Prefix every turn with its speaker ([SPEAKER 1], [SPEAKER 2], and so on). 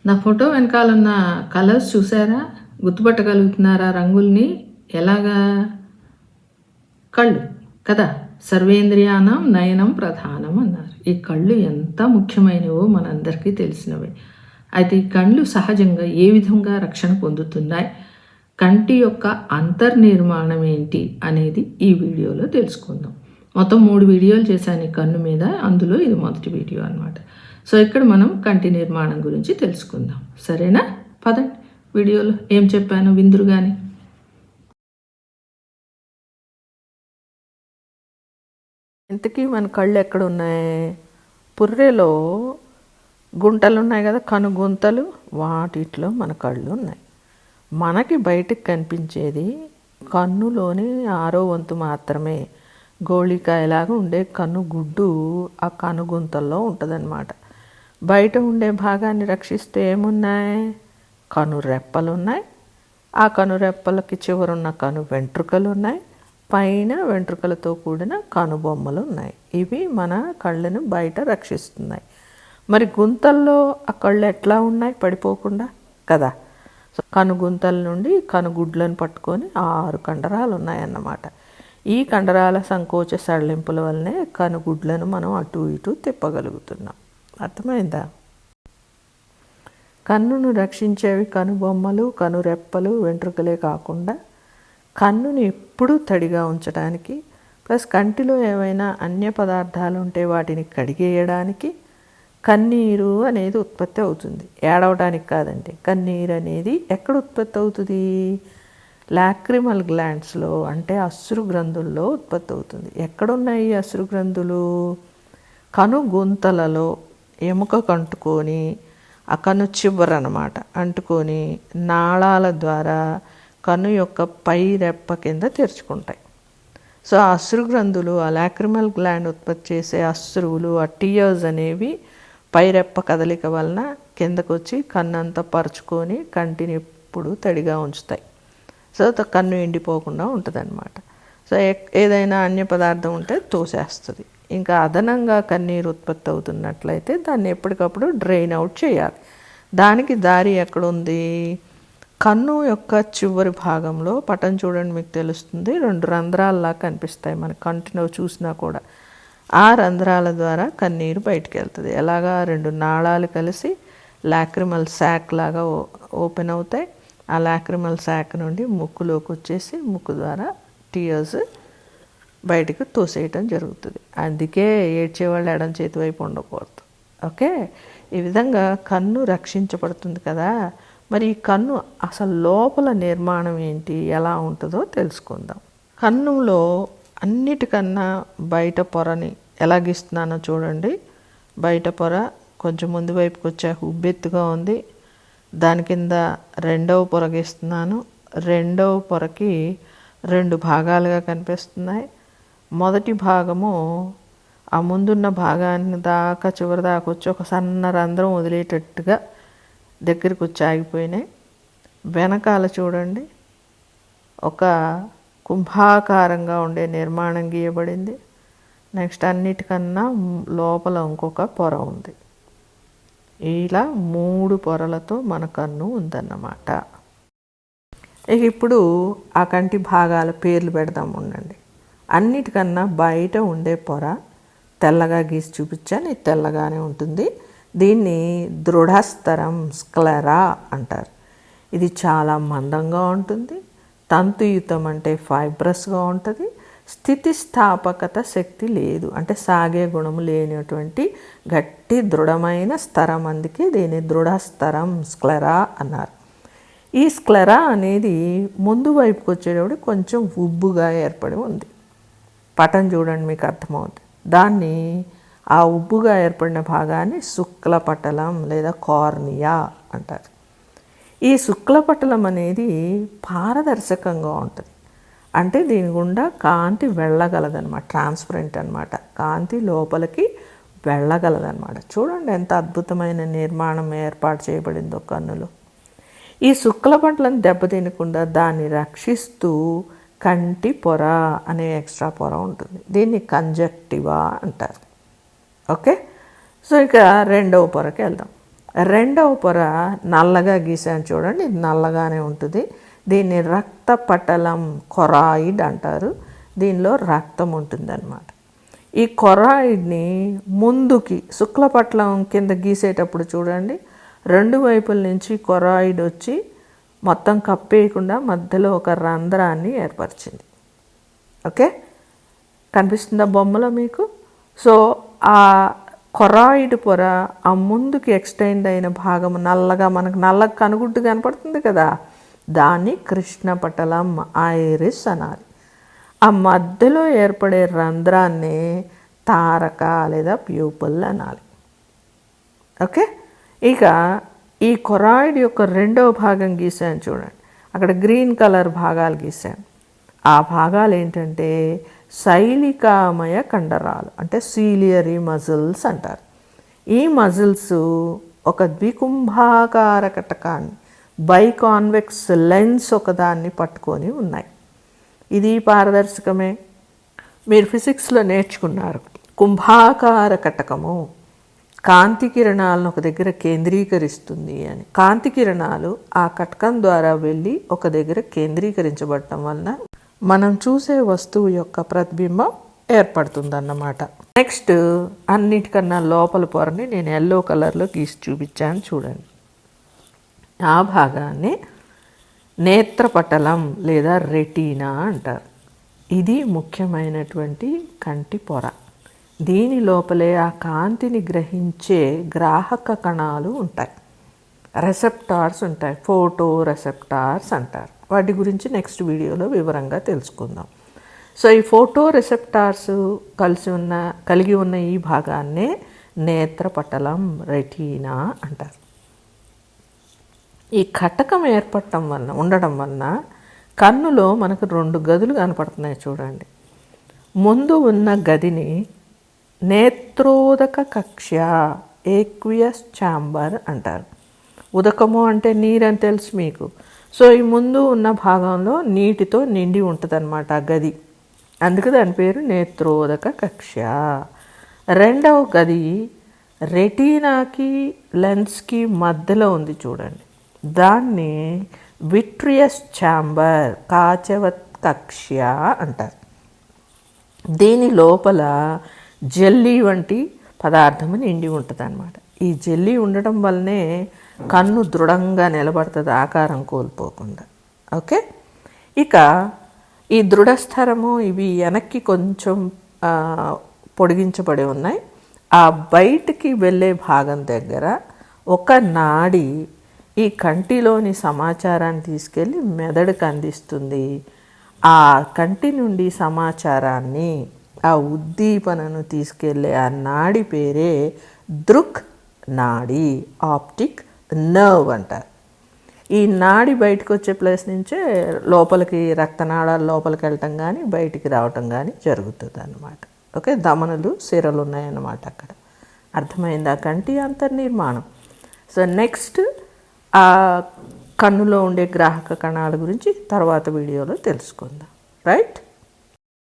[SPEAKER 1] నా photo వెనకాలన్న colours చూసారా? గుర్తుపట్టగలుగుతున్నారా రంగుల్ని? ఎలాగా? కళ్ళు కదా! సర్వేంద్రియానం నయనం ప్రధానం అన్నారు. ఈ కళ్ళు ఎంత ముఖ్యమైనవో మనందరికీ తెలిసినవే. అయితే ఈ కళ్ళు సహజంగా ఏ విధంగా రక్షణ పొందుతున్నాయి, కంటి యొక్క అంతర్నిర్మాణం ఏంటి అనేది ఈ వీడియోలో తెలుసుకుందాం. మొత్తం 3 వీడియోలు చేశాను ఈ కన్ను మీద. అందులో ఇది మొదటి వీడియో అనమాట. సో ఇక్కడ మనం కంటి నిర్మాణం గురించి తెలుసుకుందాం. సరేనా? పదండి వీడియోలో ఏం చెప్పాను విందురు కానీ. ఇంతకీ మన కళ్ళు ఎక్కడ ఉన్నాయి? పుర్రెలో గుంటలు ఉన్నాయి కదా, కనుగుంతలు, వాటిలో మన కళ్ళు ఉన్నాయి. మనకి బయటకు కనిపించేది కన్నులోని 6వ వంతు మాత్రమే. గోళికాయలాగా ఉండే కన్ను గుడ్డు ఆ కనుగుంతల్లో ఉంటుందన్నమాట. బయట ఉండే భాగాన్ని రక్షిస్తే ఏమున్నాయి? కనురెప్పలు ఉన్నాయి. ఆ కనురెప్పలకి చివరున్న కను వెంట్రుకలు ఉన్నాయి. పైన వెంట్రుకలతో కూడిన కనుబొమ్మలు ఉన్నాయి. ఇవి మన కళ్ళను బయట రక్షిస్తున్నాయి. మరి గుంతల్లో ఆ కళ్ళు ఎట్లా ఉన్నాయి పడిపోకుండా కదా? సో కనుగుంతల నుండి కనుగుడ్లను పట్టుకొని 6 కండరాలు ఉన్నాయన్నమాట. ఈ కండరాల సంకోచ సడలింపుల వల్లనే కనుగుడ్లను మనం అటు ఇటు తిప్పగలుగుతున్నాం. అర్థమైందా? కన్నును రక్షించేవి కనుబొమ్మలు, కనురెప్పలు, వెంట్రుకలే కాకుండా కన్నుని ఎప్పుడూ తడిగా ఉంచడానికి, ప్లస్ కంటిలో ఏవైనా అన్య పదార్థాలు ఉంటే వాటిని కడిగేయడానికి కన్నీరు అనేది ఉత్పత్తి అవుతుంది. ఏడవడానికి కాదండి. కన్నీరు అనేది ఎక్కడ ఉత్పత్తి అవుతుంది? లాక్రిమల్ గ్లాండ్స్లో, అంటే అశ్రు గ్రంథుల్లో ఉత్పత్తి అవుతుంది. ఎక్కడున్నాయి అశ్రు గ్రంథులు? కనుగుంతలలో ఎముకకు అంటుకొని, ఆ కన్ను చివర అన్నమాట అంటుకొని నాళాల ద్వారా కన్ను యొక్క పై రెప్ప కింద తెరుచుకుంటాయి. సో ఆ అశ్రు గ్రంథులు, ఆ లాక్రిమల్ గ్లాండ్ ఉత్పత్తి చేసే అశ్రువులు, ఆ టీయర్స్ అనేవి పైరెప్ప కదలిక వలన కిందకు వచ్చి కన్నంతా పరుచుకొని కంటిని ఎప్పుడు తడిగా ఉంచుతాయి. సో కన్ను ఎండిపోకుండా ఉంటుంది అన్నమాట. సో ఏదైనా అన్య పదార్థం ఉంటే తోసేస్తుంది. ఇంకా అదనంగా కన్నీరు ఉత్పత్తి అవుతున్నట్లయితే దాన్ని ఎప్పటికప్పుడు డ్రైన్ అవుట్ చేయాలి. దానికి దారి ఎక్కడుంది? కన్ను యొక్క చివరి భాగంలో పటం చూడండి, మీకు తెలుస్తుంది. 2 రంధ్రాల్లా కనిపిస్తాయి మన కంటిలో చూసినా కూడా. ఆ రంధ్రాల ద్వారా కన్నీరు బయటికి వెళ్తుంది. ఎలాగా? 2 నాళాలు కలిసి లాక్రిమల్ శాక్ లాగా ఓపెన్ అవుతాయి. ఆ లాక్రిమల్ శాక్ నుండి ముక్కులోకి వచ్చేసి ముక్కు ద్వారా టీయర్స్ బయటకు తోసేయటం జరుగుతుంది. అందుకే ఏడ్చేవాళ్ళు ఎడం చేతి వైపు ఉండకూడదు. ఓకే, ఈ విధంగా కన్ను రక్షించబడుతుంది కదా. మరి ఈ కన్ను అసలు లోపల నిర్మాణం ఏంటి, ఎలా ఉంటుందో తెలుసుకుందాం. కన్నులో అన్నిటికన్నా బయట పొరని ఎలా గీస్తున్నానో చూడండి. బయట పొర కొంచెం ముందు వైపుకి వచ్చాక ఉబ్బెత్తుగా ఉంది. దాని కింద 2వ పొర గీస్తున్నాను. 2వ పొరకి 2 భాగాలుగా కనిపిస్తున్నాయి. మొదటి భాగము ఆ ముందున్న భాగాన్ని దాకా చివరి దాకా వచ్చి ఒక సన్న రంధ్రం వదిలేటట్టుగా దగ్గరికి వచ్చి ఆగిపోయినాయి. వెనకాల చూడండి, ఒక కుంభాకారంగా ఉండే నిర్మాణం గీయబడింది. నెక్స్ట్ అన్నిటికన్నా లోపల ఇంకొక పొర ఉంది. ఇలా 3 పొరలతో మన కన్ను ఉందన్నమాట. ఇప్పుడు ఆ కంటి భాగాల పేర్లు పెడదాం ఉండండి. అన్నిటికన్నా బయట ఉండే పొర తెల్లగా గీసి చూపించాను. ఇది తెల్లగానే ఉంటుంది. దీన్ని దృఢస్తరం స్క్లెరా అంటారు. ఇది చాలా మందంగా ఉంటుంది. తంతుయుతం అంటే ఫైబ్రస్గా ఉంటుంది. స్థితిస్థాపకత శక్తి లేదు, అంటే సాగే గుణము లేనటువంటి గట్టి దృఢమైన స్తరం. అందుకే దీన్ని దృఢస్తరం స్క్లెరా అన్నారు. ఈ స్క్లెరా అనేది ముందు వైపుకి వచ్చేటప్పుడు కొంచెం ఉబ్బుగా ఏర్పడి ఉంది. పటం చూడండి, మీకు అర్థమవుతుంది. దాన్ని ఆ ఉబ్బుగా ఏర్పడిన భాగాన్ని శుక్లపటలం లేదా కార్నియా అంటారు. ఈ శుక్లపటలం అనేది పారదర్శకంగా ఉంటుంది. అంటే దీని గుండా కాంతి వెళ్ళగలదనమాట. ట్రాన్స్పరెంట్ అనమాట. కాంతి లోపలికి వెళ్ళగలదనమాట. చూడండి ఎంత అద్భుతమైన నిర్మాణం ఏర్పాటు చేయబడిందో కన్నులో. ఈ శుక్లపటలం దెబ్బతినకుండా దాన్ని రక్షిస్తూ కంటి పొర అనే ఎక్స్ట్రా పొర ఉంటుంది. దీన్ని కంజక్టివా అంటారు. ఓకే, సో ఇక 2వ పొరకి వెళ్దాం. రెండవ పొర నల్లగా గీసాను చూడండి, ఇది నల్లగానే ఉంటుంది. దీన్ని రక్త పటలం కొరాయిడ్ అంటారు. దీనిలో రక్తం ఉంటుందన్నమాట. ఈ కొరాయిడ్ని ముందుకి శుక్లపట్లం కింద గీసేటప్పుడు చూడండి, రెండు వైపుల నుంచి కొరాయిడ్ వచ్చి మొత్తం కప్పేయకుండా మధ్యలో ఒక రంధ్రాన్ని ఏర్పరిచింది. ఓకే, కనిపిస్తుందా బొమ్మలో మీకు? సో ఆ కొరాయిడ్ పొర ఆ ముందుకి ఎక్స్టెండ్ అయిన భాగం నల్లగా, మనకు నల్లగా కనుగుడ్డు కనపడుతుంది కదా, దాన్ని కృష్ణపటలం ఐరిస్ అనాలి. ఆ మధ్యలో ఏర్పడే రంధ్రాన్ని తారక లేదా ప్యూపుల్ అనాలి. ఓకే, ఇక ఈ కొరాయిడ్ యొక్క రెండవ భాగం గీసాను చూడండి, అక్కడ గ్రీన్ కలర్ భాగాలు గీసాను. ఆ భాగాలు ఏంటంటే శైలికామయ కండరాలు, అంటే సీలియరీ మజిల్స్ అంటారు. ఈ మజిల్స్ ఒక ద్వికుంభాకార కటకాన్ని, బైకాన్వెక్స్ లెన్స్ ఒకదాన్ని పట్టుకొని ఉన్నాయి. ఇది పారదర్శకమే. మీరు ఫిజిక్స్లో నేర్చుకున్నారు, కుంభాకార కటకము కాంతి కిరణాలను ఒక దగ్గర కేంద్రీకరిస్తుంది అని. కాంతి కిరణాలు ఆ కటకం ద్వారా వెళ్ళి ఒక దగ్గర కేంద్రీకరించబడటం వలన మనం చూసే వస్తువు యొక్క ప్రతిబింబం ఏర్పడుతుందన్నమాట. నెక్స్ట్, అన్నిటికన్నా లోపల పొరని నేను ఎల్లో కలర్లో గీసి చూపించాను చూడండి. ఆ భాగాన్ని నేత్రపటలం లేదా రెటీనా అంటారు. ఇది ముఖ్యమైనటువంటి కంటి పొర. దీని లోపలే ఆ కాంతిని గ్రహించే గ్రాహక కణాలు ఉంటాయి, రెసెప్టార్స్ ఉంటాయి, ఫోటో రెసెప్టార్స్ అంటారు. వాటి గురించి నెక్స్ట్ వీడియోలో వివరంగా తెలుసుకుందాం. సో ఈ ఫోటో రెసెప్టార్స్ కలిగి ఉన్న ఈ భాగాన్నే నేత్రపటలం రెటీనా అంటారు. ఈ కటకం ఉండడం వలన కన్నులో మనకు రెండు గదులు కనపడుతున్నాయి చూడండి. ముందు ఉన్న గదిని నేత్రోదక కక్ష, ఏక్వియస్ ఛాంబర్ అంటారు. ఉదకము అంటే నీరు అని తెలుసు మీకు. సో ఈ ముందు ఉన్న భాగంలో నీటితో నిండి ఉంటుందన్నమాట ఆ గది, అందుకే దాని పేరు నేత్రోదక కక్ష. రెండవ గది రెటీనాకి లెన్స్కి మధ్యలో ఉంది చూడండి, దాన్ని విట్రియస్ ఛాంబర్, కాచవత్ కక్ష అంటారు. దీని లోపల జెల్లీ వంటి పదార్థము నిండి ఉంటుంది అన్నమాట. ఈ జెల్లీ ఉండడం వల్లనే కన్ను దృఢంగా నిలబడుతుంది, ఆకారం కోల్పోకుండా. ఓకే, ఇక ఈ దృఢస్థరము ఇవి వెనక్కి కొంచెం పొడిగించబడి ఉన్నాయి. ఆ బయటికి వెళ్ళే భాగం దగ్గర ఒక నాడి ఈ కంటిలోని సమాచారాన్ని తీసుకెళ్ళి మెదడుకు అందిస్తుంది. ఆ కంటి నుండి సమాచారాన్ని, ఆ ఉద్దీపనను తీసుకెళ్ళే ఆ నాడి పేరే దృక్ నాడి, ఆప్టిక్ నర్వ్ అంటారు. ఈ నాడి బయటకు వచ్చే ప్లేస్ నుంచే లోపలికి రక్తనాళాలు లోపలికి వెళ్ళటం కానీ బయటికి రావటం కానీ జరుగుతుంది అన్నమాట. ఓకే, ధమనులు సిరలు ఉన్నాయన్నమాట అక్కడ. అర్థమైందా కంటి అంతర్నిర్మాణం? సో నెక్స్ట్ ఆ కన్నులో ఉండే గ్రాహక కణాల గురించి తర్వాత వీడియోలో తెలుసుకుందాం. రైట్.